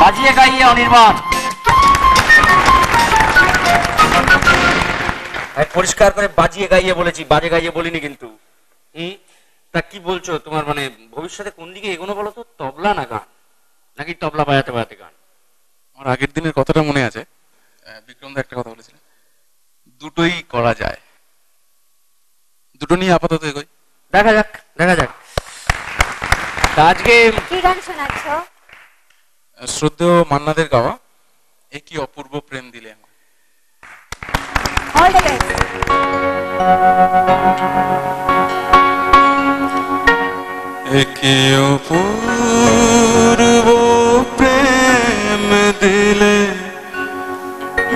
বাজিয়ে গাইয়ে অনির্বাণ। পরিষ্কার করে বাজিয়ে গাইয়ে বলেছি, বাজে গাইয়ে বলিনি কিন্তু। তা কি বলছো, তোমার মানে ভবিষ্যতে কোন দিকে এগোনো বলো তো? তবলা না গান, নাকি তবলা বাজাতে বাজাতে গান? আমার আগের দিনের কথাটা মনে আছে, বিক্রম দা একটা কথা বলেছিলেন, দুটোই করা যায়। দুটো নিয়ে আপাতত এগোই, দেখা যাক দেখা যাক। আজকে কি গান শোনাচ্ছ? শ্রদ্ধেয় মান্নাদের গাওয়া এ কি অপূর্ব প্রেম দিলে আমার। All the best. এ কি অপূর্ব প্রেম দিলে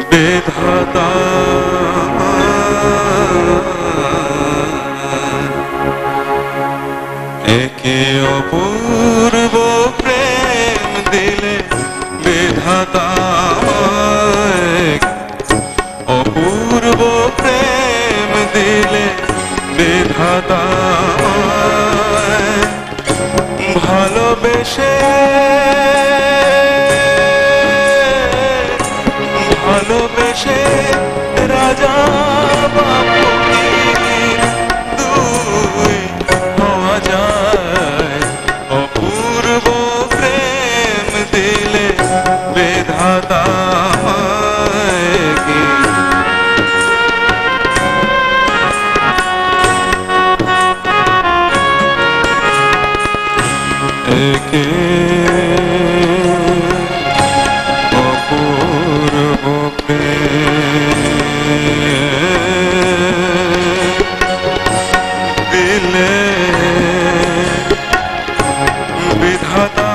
বিধাতা, এ কি অপূর্ব প্রেম দিলে বিধাতা, অপূর্ব প্রেম দিলে বিধাতা, ভালোবেসে ভালোবেসে রাজা বাবু দুই হওয়া যায়, অপূর্ব প্রেম দিলে বিধাতা কি। একে অপূর্ব দিলে বিধাতা,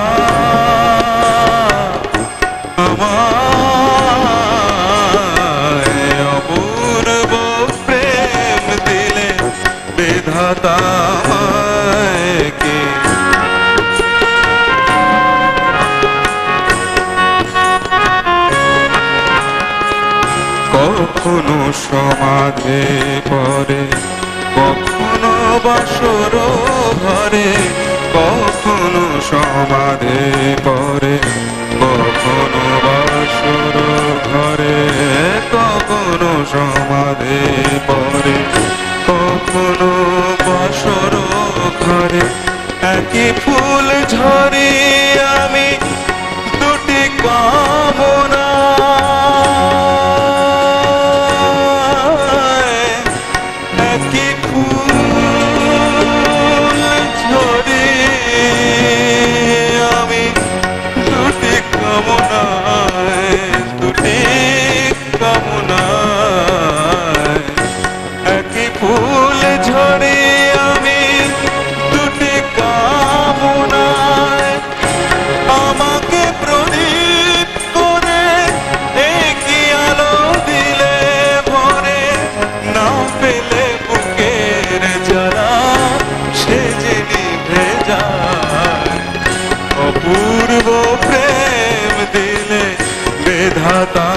আমায় অপূর্ব প্রেম দিলে বিধাতা কে। কখনো সমাধে পরে, কখনো বাসর ঘরে, কখনো সমাধে পরে, কখনো বাসর ঘরে, কখনো সমাধে পরে, কখনো বাসর ঘরে, একই ফুল ঝরে আমি দুটি কামনা, একই ফুল ঝরে আমি দুটি কামনায়, দুটি কামনায়, একই ফুল ঝরে আমি দুটি কামনায়, আমাকে প্রদীপ করে একই আলো দিলে ভরে, না পেলে বুকের জ্বালা সে যে নিভে যায়, অপূর্ব প্রেম দিলে বিধাতা